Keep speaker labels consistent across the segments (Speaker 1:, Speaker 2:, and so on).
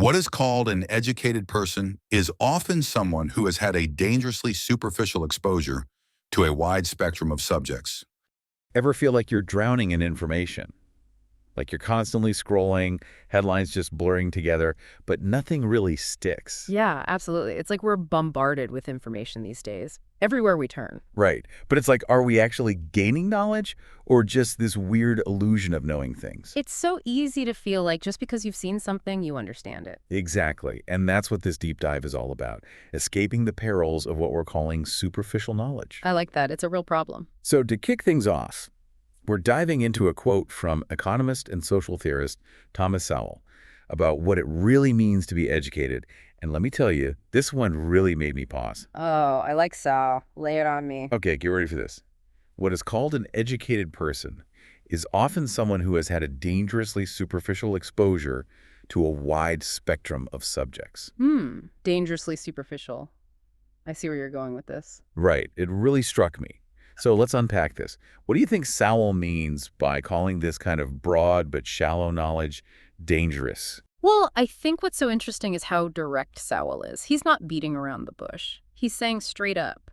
Speaker 1: What is called an educated person is often someone who has had a dangerously superficial exposure to a wide spectrum of subjects.
Speaker 2: Ever feel like you're drowning in information? Like you're constantly scrolling, headlines just blurring together, but nothing really sticks.
Speaker 3: Yeah, absolutely. It's like we're bombarded with information these days, everywhere we turn.
Speaker 2: Right. But it's like, are we actually gaining knowledge or just this weird illusion of knowing things?
Speaker 3: It's so easy to feel like just because you've seen something, you understand it.
Speaker 2: Exactly. And that's what this deep dive is all about, escaping the perils of what we're calling superficial knowledge.
Speaker 3: I like that. It's a real problem.
Speaker 2: So to kick things off, we're diving into a quote from economist and social theorist Thomas Sowell about what it really means to be educated. And let me tell you, this one really made me pause.
Speaker 3: Oh, I like Sal. Lay it on me.
Speaker 2: Okay, get ready for this. What is called an educated person is often someone who has had a dangerously superficial exposure to a wide spectrum of subjects.
Speaker 3: Dangerously superficial. I see where you're going with this.
Speaker 2: Right, it really struck me. So let's unpack this. What do you think Sowell means by calling this kind of broad but shallow knowledge dangerous?
Speaker 3: Well, I think what's so interesting is how direct Sowell is. He's not beating around the bush. He's saying straight up,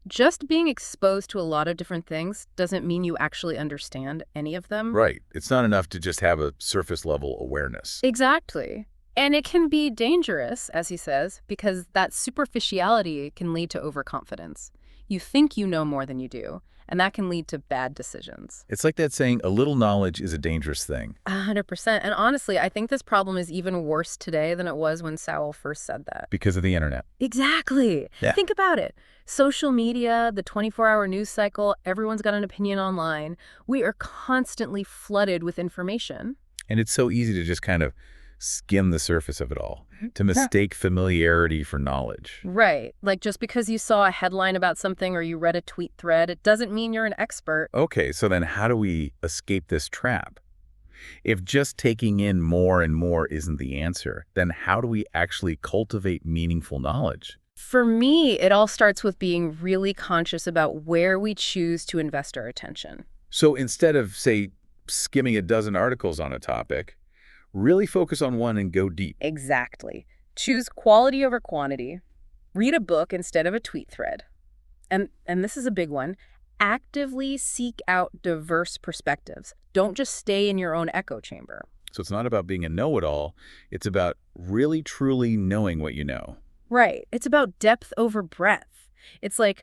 Speaker 3: just being exposed to a lot of different things doesn't mean you actually understand any of them.
Speaker 2: Right. It's not enough to just have a surface level awareness.
Speaker 3: Exactly. And it can be dangerous, as he says, because that superficiality can lead to overconfidence. You think you know more than you do, and that can lead to bad decisions.
Speaker 2: It's like that saying, a little knowledge is a dangerous thing.
Speaker 3: 100%. And honestly, I think this problem is even worse today than it was when Sowell first said that.
Speaker 2: Because of the internet.
Speaker 3: Exactly.
Speaker 2: Yeah.
Speaker 3: Think about it. Social media, the 24-hour news cycle, everyone's got an opinion online. We are constantly flooded with information.
Speaker 2: And it's so easy to just kind of skim the surface of it all, to mistake familiarity for knowledge.
Speaker 3: Right. Like just because you saw a headline about something or you read a tweet thread, it doesn't mean you're an expert.
Speaker 2: Okay, so then how do we escape this trap? If just taking in more and more isn't the answer, then how do we actually cultivate meaningful knowledge?
Speaker 3: For me, it all starts with being really conscious about where we choose to invest our attention.
Speaker 2: So instead of, say, skimming a dozen articles on a topic, really focus on one and go deep.
Speaker 3: Exactly. Choose quality over quantity. Read a book instead of a tweet thread. And this is a big one. Actively seek out diverse perspectives. Don't just stay in your own echo chamber.
Speaker 2: So it's not about being a know-it-all. It's about really, truly knowing what you know.
Speaker 3: Right. It's about depth over breadth. It's like,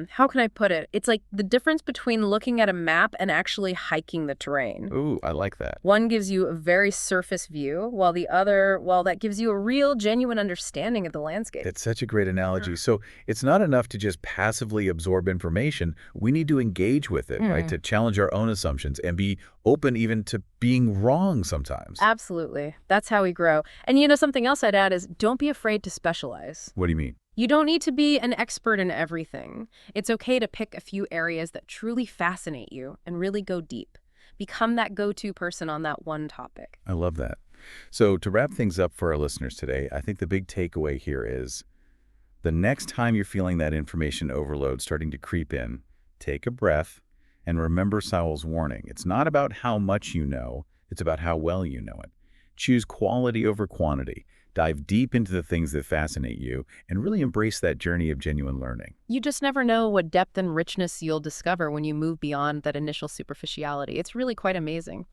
Speaker 3: how can I put it? It's like the difference between looking at a map and actually hiking the terrain.
Speaker 2: Ooh, I like that.
Speaker 3: One gives you a very surface view, while the other, well, that gives you a real, genuine understanding of the landscape.
Speaker 2: It's such a great analogy. So it's not enough to just passively absorb information. We need to engage with it, right? To challenge our own assumptions and be open even to being wrong sometimes.
Speaker 3: Absolutely. That's how we grow. And you know, something else I'd add is don't be afraid to specialize.
Speaker 2: What do you mean?
Speaker 3: You don't need to be an expert in everything. It's okay to pick a few areas that truly fascinate you and really go deep. Become that go-to person on that one topic.
Speaker 2: I love that. So to wrap things up for our listeners today, I think the big takeaway here is the next time you're feeling that information overload starting to creep in, take a breath and remember Sowell's warning. It's not about how much you know, it's about how well you know it. Choose quality over quantity. Dive deep into the things that fascinate you and really embrace that journey of genuine learning.
Speaker 3: You just never know what depth and richness you'll discover when you move beyond that initial superficiality. It's really quite amazing.